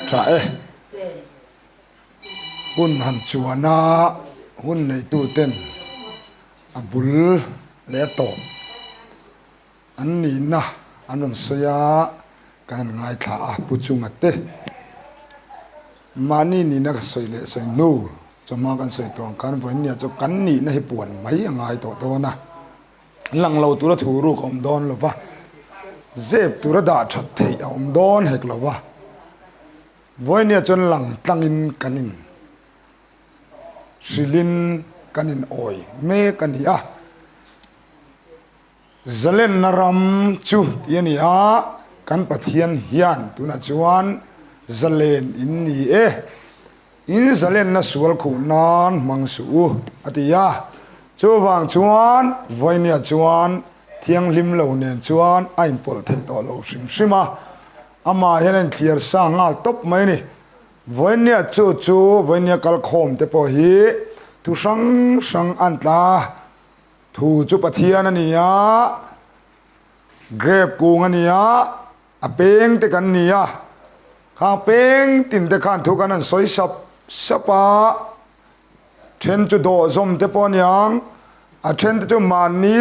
tra hun han chuana hun nei tu ten abul le to an ni na anon soya kan ngai tha a puchung ate mani ni na soi le soi no choma kan soi tong kan voi nia cho kan ni na hi puan mai angai to na lang lo tu ra thu ru kom don lo wa zep tu ra da that thei om don hek lo wa voi nia chon lang tlangin kanin silin kanin oi me kania zalen naram chu tiania kan pathian hian tuna chuan zalen in ni in zalen na sual khu nan mangsu atia chuwang chuan voinia chuan thiang lim lo nen chuan ain pol thei to lo sim sima ama henen clear sa ngal top mai ni voinia chu voinia kal khom te po hi tu sang antla thu chu pathian ania grep kung ania apeng te kan nia kha peng tin te khan thu kan an soi sapa then chu do zom te pon yang a then chu man ni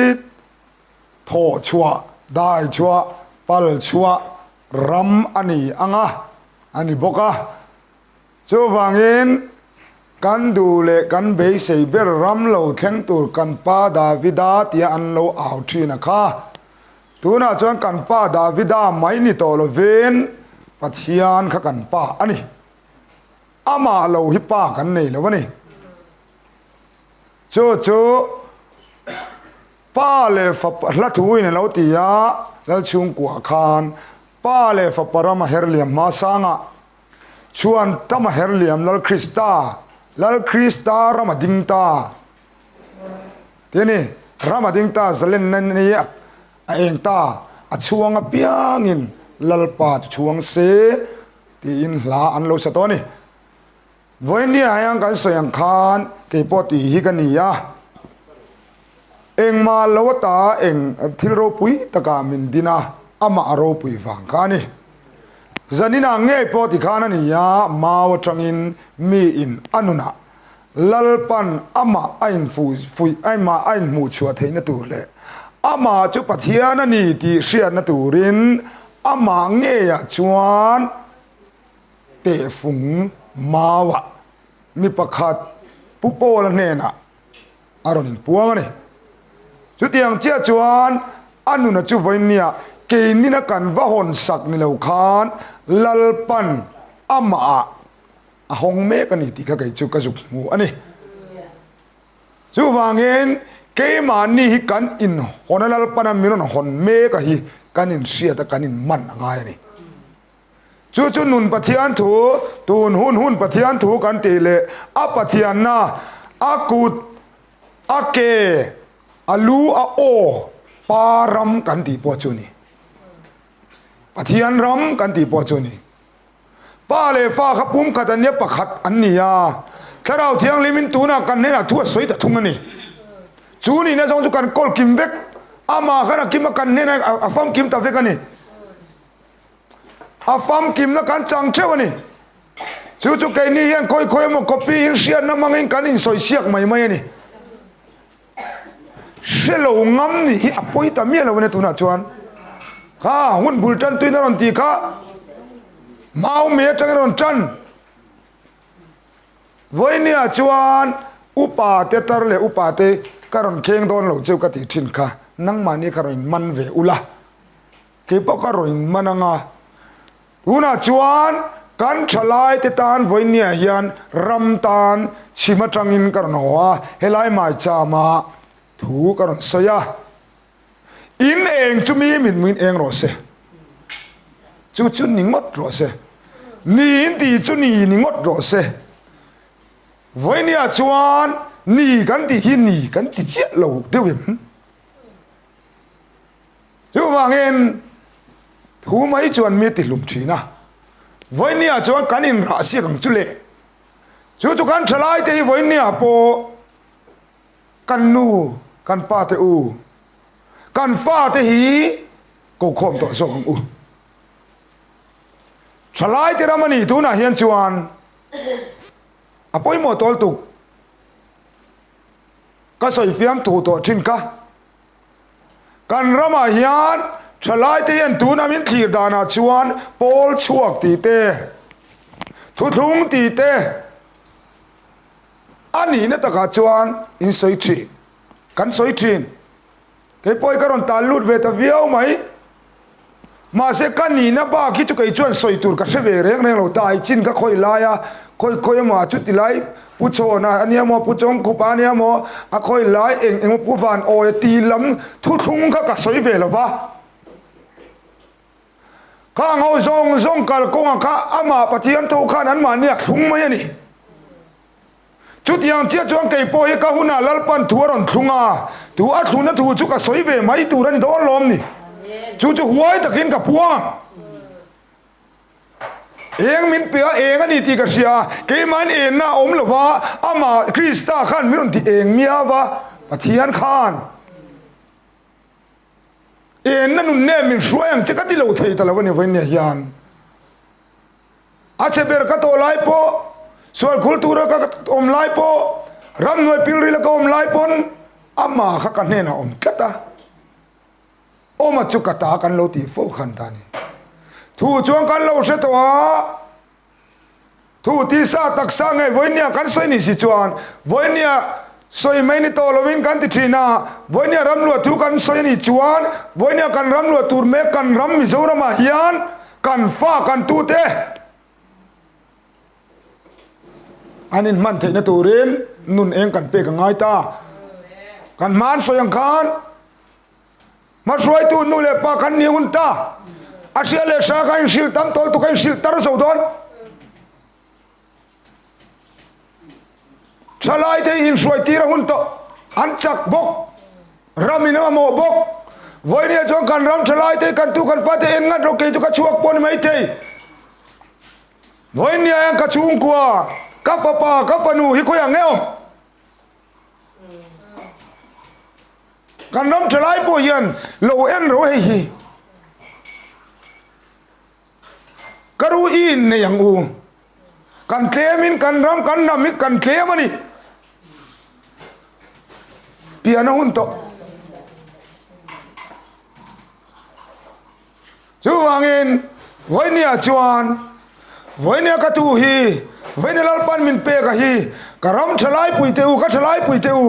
tho chua dai chua pal chua ram ani anga ani boka chu wangin kan du le kan be sei ber ram lo theng tur kan pa davida tia an lo aw thina kha tuna chuan kan pa davida mai ni to lo ven pathian kha kan pa ani ama lo hi pa kan nei lo wani chu pa le fa la thui ne lo tia lal chung kwa khan pa le fa parama herliam ma sanga chuan tama herliam lal krista ramadingta tene ramadingta zalen nan ni a engta a chuanga piangin lalpa chuang se ti in la an lo satoni voini hayang kan soyang khan ke poti hi kania eng ma lawata eng thilro pui taka min dina ama aro pui wang khani zanina nge poti khana ni ya maw tangin mi in anuna lalpan ama ain fui ai ma ain mu chua theina tu le ama chu pathian ani ti hriat na turin ama nge ya chuan te fung mawa mi pakhat pupol nena aronin puangani chu tiang chia chuan anuna chu voinia ke nina kan va hon sak ni lo khan lalpan ama a hong me kan ti ka kai chu ka zu mu ani chu wangin ke ma ni hi kan in honalal pana miron hon me ka hi kan in sia ta kan in man ngai ni chu nun pathian thu tun hun pathian thu kan ti le a pathian na akut ake alu a o param kan ti po chu ni pathian ram kan ti po chu ni pa le fa khapum katanya pakhat annia tharau thiang limin tuna kan ne na thu soi ta thung ani chu ni na jong chu kan kol kim vek ama khana kim kan ne na afam kim ta vek ani afam kim na kan chang chewani chu kai ni hian khoi mo copy in sian na mangin kan in soi siak mai ani shelo ngam ni hi apoi ta mi lo ne tuna chuan kha hun bultan tuina ron ti kha mau me tang ron chan voinia chuan upa te tar le upa te karon kheng don lo cheu ka ti thin kha nang mani karon man ve ula ke po karon mananga una chuan kan thalai te tan voinia hian ram tan chima tangin karon hoa helai mai chama thu karon soya in eng chumi min eng ro se chu ningot ro se ni indi chu ni ningot ro se voinia chuan ni kan ti hi ni kan ti che lo dewim chu wangen thu mai chuan mi ti lum thina voinia chuan kanin ra si kang chule chu kan thalai te voinia po kan nu kan pa te u kan fa te hi ko khom to so kang u สลายที่รามันนี่ตัวน่ะเฮียนจวนอภัยหมดตอลตุกก็สอยฟิล์มถูตัวชินกะกันรามาเฮียนสลายที่เฮียนตัวน่ะมินทีดานาจวนโพลชวกตีเตทุทุงตีเตอันนี้เนี่ยตะกาจวนอินสอยทีกันสอยทีนเก็บปอยกระรอนตาลุดเวทเวียวไหมมาเสกันนี่นะบ้าคิดจะไก่จวนสอยตูร์กับเสวเรงเราตายจินก็คอยลายคอยมาจุดที่ไลผู้โชนะอันนี้มอผู้จงคุปอันนี้มอคอยลายเองผู้ฟานโอยตีลำทุทุงก็กับสอยเวลวะข้างเอาซงกัลกงข้าอามาปฏิยันทุกขานั้นมาเนี่ยทุ่งไหมนี่จุดยังเจ้าจวงเก็บปอยก็หุ่นลัลปันทัวรันทุ่งตัวอัดหุ่นตัวจุกกับสอยเวไม่ตัวนั้นโดนลมนี่จู่ๆหัวตะกินกับพวงเองมินเปียเองอันนี้ที่กษยาเกมันเองน่าอมหรือว่าอามาคริสต์ขันมิรุนที่เองเมียวะปฏิญาณขันเองนั่นนุ่นเนมินช่วยยังจะกัดที่เราเทตละวันนี้วันนี้ยันอาเชเบอร์ก็ตัวไล่ปอส่วนคุลตูระก็อมไล่ปอรำหน่วยพิลริละก็อมไล่ปนอามาขักันเนน่ะอมกัตตาโอมาจุกตากันโลตีโฟขันตานีทูจวงกันโลเสตัวทูที่ซาตักสังไงวันนี้กันสวยนี่สิจวนวันนี้สวยไม่นี่โตลวินกันติดนาวันนี้รำลัวทูกันสวยนี่จวนวันนี้กันรำลัวตูร์เมกันรำมิโซรามาฮิยันกันฟ้ากันตูเตอันนี้มันเทนตูรินนุนเองกันเปกันง่ายตากันมันสวยยังกันมาช่วยตูนู่นเลยปากันนี่หุ่นตาอาเซียเลสากันสิลตัมตอลตุกันสิลตาร์สุดอนชลายที่อินช่วยตีระหุ่นโตอันจักบกรามินาโมบกวันนี้จงกันรำชลายที่กันตุกันปาเตเอ็นงัดโรเกตุกันชวกปนไม่เทวันนี้ยังกระชุงกัวกับปากับปนูฮิคุยังเงากันรำชลายปุยันโลเอ็นโรเฮีกรูอินในอย่างอูกันเคลมินกันรำกันนำมิกันเคลมันนี่เปียโนหุ่นโตจูวางอินวันนี้จวนวันนี้กัตูฮีวันนี้ลัลปันมินเปกะฮีกรำชลายปุยเตอูกัชลายปุยเตอู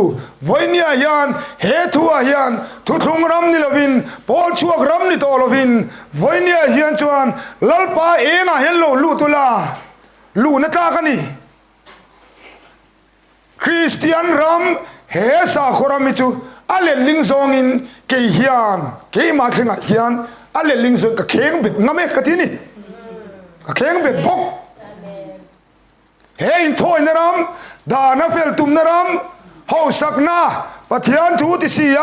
วันนี้ยันเฮทัวยันทุทุงรำนี่ลวินพอลชัวกรำนี่โตลวินวันนี้ยันจวนลัลปาเองเฮลโลลูตุลาลูนัตากันนี่คริสเตียนรำเฮสาขรามิจูอัลเลลิงซองอินเกียนเกียมาเข่งเกียนอัลเลลิงซองกับเข่งบิดงั้มเอกที่นี่กับเข่งบิดพกเฮอินโทยนรำดานาเฟลตุมนรำเฮาสักนาปะเทียนทูติสีย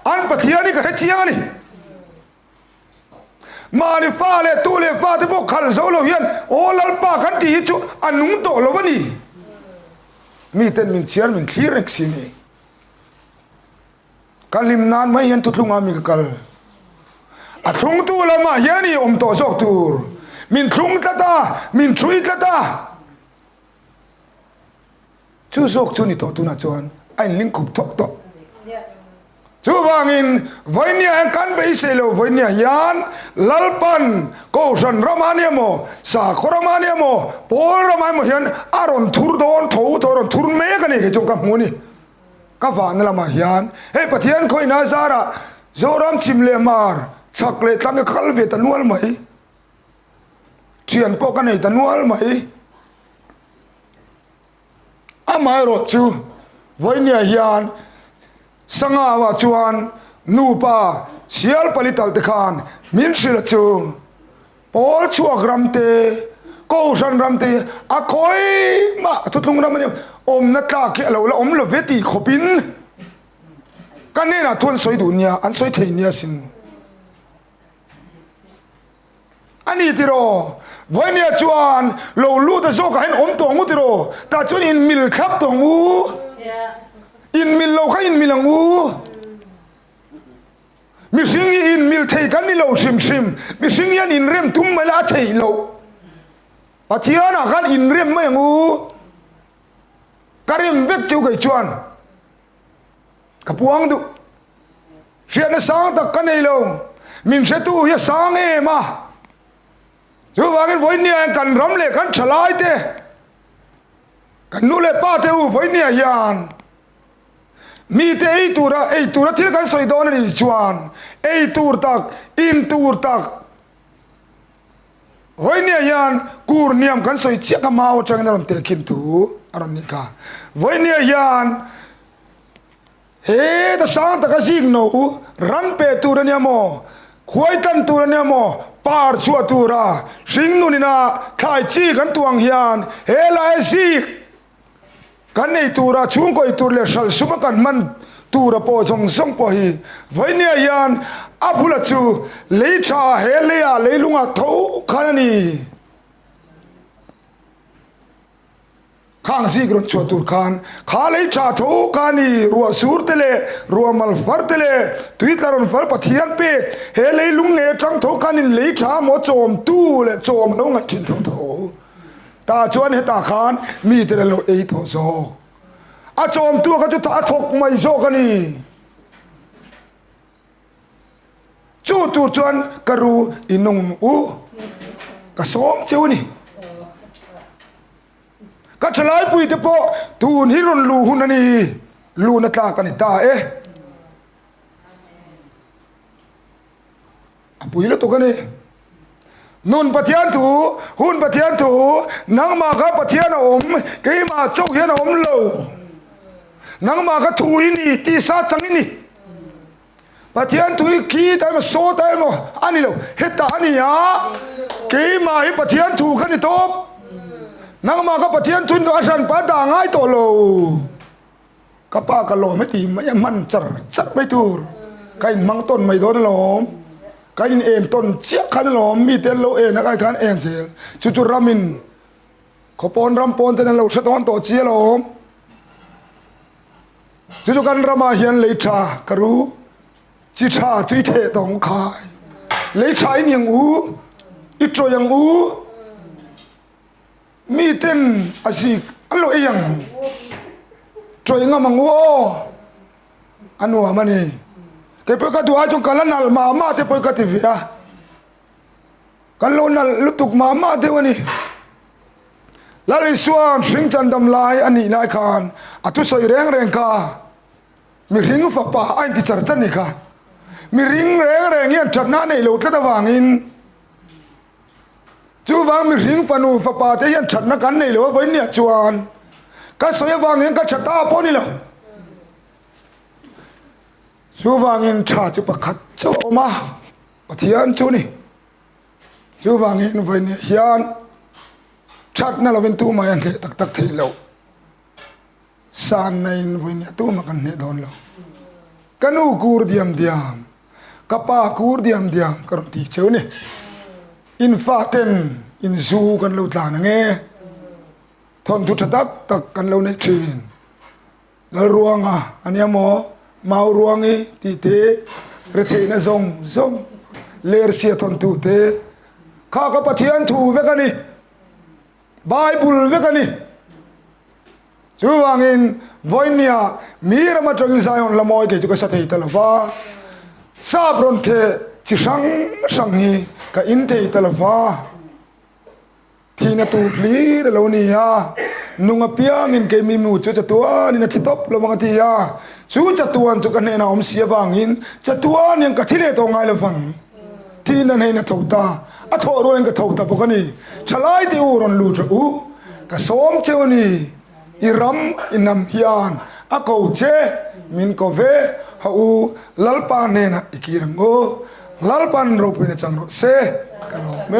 อันปะเทียนนี่ก็เฮจียนี่มานี่ฟ้าเลยตู้เลยฟ้าที่พวกขันโซโลเฮียนโอ้ลัลปากันที่จูอันนุ่งโตแล้ววันนี้มีแต่มินเชียนมินขี้เร็กสินี่กัลิมนานไม่เห็นตุลุงอามีกัลอัดทุ่งตู้ละมาเฮียนี่อมโตจอกตูร์มินทุ่งตะตามินชุยตะตาชูจอกตูนี่โตตุน่าจวนไอ้ลิงคุบทอกโตจูวางอินวันนี้กันไปเสลวันนี้ยันลัลปันโกชันรามานียโมสาครามานียโมโพลรามานียโมยันอารอนทูร์ดอนทูตอรอนทูร์เมกันนี่จงกับมูนี่กับวานละมายันเฮ้ปะเทียนคอยนาซาระโจรามชิมเลมาร์ชักเลตั้งกับขัลเวตันวัลไหมเชียนปอกันในตันวัลไหมอามาโรจูวันนี้ยันสังอาวาจวนนูปาเชียลปลิตัลติคานมินชิลจูพอลชัวกรัมเตโกชันรัมเตอะคอยมาทุกทุงรัมเนี่ยอมนักตาเกลาละอมละเวทีขบินกันเนี่ยนะทวนสวยดุนยาอันสวยเทียนยาสินอันนี้ที่รอวันนี้จวนเราลู่แต่โซกันอมตัวงูที่รอแต่จวนอินมิลครับตัวงูอินมิลเราค่ะอินมิลงูมิสิงอินมิลเทกันนี่เราชิมมิสิงยันอินเริ่มทุ่มเวลาเทเรา ปะเทียนะกันอินเรียมไม่งูการิมเวกจูไก่จวนกับพวงดูเชียนสางตะกันเอโลมินเชตูเฮสางเอมาจูว่ากันไว้เนี่ยกันรำเล่กันฉลายเตกันนู่นเลยป้าเตอูไว้เนี่ยยานมีเตไอตัวระที่กันสอยโดนนี่จวนไอตัวตักอินตัวตักไว้เนี่ยยานกูร์เนียมกันสอยเชี่ยกันมาว่าจังนั้นเตะกินตูอารมณ์นี้ค่ะไว้เนี่ยยานเฮ้แต่สางตะกันสิงโนรันเปตัวเนี่ยโมขวยตันตัวเนี่ยโมปาร์ชัวตัวระสิงนู่นนี่นะขายจีกันตัวงยานเฮลายสิกันไอตัวระชุ่งก็ไอตัวเลี้ยสัลสุมากันมันตัวระโปจงส่งไปไว้เนี่ยยานอับุลจูเลยชาเฮเลียเลยลุงอ่ะทูขันนี่ข้างซีกรุนชัวตุรคานข้าเลยชาทูขันนี่รัวสูร์เตเลรัวมัลฟัร์เตเลตุยตลารุนฟัร์ปะเทียนเปเฮเลยลุงเอจังทูขันนี่เลยชาโมโจมตู้เลยโจมลุงอ่ะชินทูตาชวนให้ตาขานมีแต่เราเอทโซอาโจมตัวก็จะตาทกไม่โซกันนี่จูตัวชวนกรูอินุงอูกระสมเจ้านี่ก็ฉลายปุยเตปอตูนฮิรุนลูหุนนี่ลูนัตลากันนี่ตาปุยแล้วตัวกันนี่นุนปะเทียนถูหุ่นปะเทียนถูนังมากับปะเทียนอมกีมาโจกเทียนอมโลนังมากับถูนี่ตีซาจังนี่ปะเทียนถูขี้แต่มาโซแต่มาอันนี้โลเฮตาอันนี้ยากีมาให้ปะเทียนถูขันนี่ทบนังมากับปะเทียนทุนก็อาชันปะด่างง่ายตัวโลกับป้ากะโลไม่ตีมันจัดไม่ตูรไก่มังต้นไม่โดนหลอมกันเอ็นต้นเชี่ยขันหลอมมีเตลโลเอ็นนักการเอ็นเซลจุรามินขปอนรำปอนเตนเราสะท้อนต่อเชี่ยหลอมจุกันรามาเฮียนเลยชากรูจิชาจิเทตองคายเลยชายยังอูอิโตยังอูมีเต้นอาศิกอันโลเอียงโตยังมังโวอันหัวมันนี่แต่พอกัดว่าจุกันละนัลมาแต่พอกัดที่เวียกันโลนัลลุตุกมาเทวันนี้ลาลิสวานสิงจันดำลายอันนี้นายคานอัตุสอยแรงกามีริงฝักป่าอันที่จัดจันนี่ค่ะมีริงแรงเงี้ยจัดหน้าในโลกกระวางอินจูวางมีริงปนูฝักป่าที่ยันจัดนักกันในโลกไว้เนี่ยจวนก็สวยวางเงี้ยก็จัดตาพอนี่แหละจูวางอินชาจุปขัดเจ้ามาปะเทียนจูนี่จูวางอินไว้เนี่ยยันชัดนั่นเราเป็นตู้มาอันเทตักเทเราสานในไว้เนี่ยตู้มากันเนี่ยโดนเรากันูกูร์เดียมกับป้ากูร์เดียมกระตีเจ้าเนี่ยอินฟาเทนอินซูกันเราตานังเงทนทุตักกันเราในชีนแล้วรวงอันนี้หมอเมารวงอีตีเตเรเทนซงเลร์เสียทนตูเตข้ากับปะเทียนถูเวกันนี่ไบเบิลเวกันนี่จูวางอินวันนี้มีรำจังอิสายอนละมอยเกจุกษัตริย์ตลฟ้าซาบรอนเทจิสังฮีกับอินเทตลฟ้าที่นัตุลีเรื่องนี้นุ่งเปียงินเกมีมูจูจัตัวนี่นัดที่ท็อประวังที่จูจัตัวจุกันเนนาอมเสียวางอินจัตัวนี่ก็ที่เลตองไงละฟังที่นั่นให้นัทตาอัทโรนก็ทตาพวกนี้ฉลายที่อูรอนลูจอูก็สมเจ้านี่อิรัมอินามฮิอันอากูเจมินโคเวฮาอูลัลปานเนนะอิกิรังโกลัลปานรูปินจังโรเซกะโลเม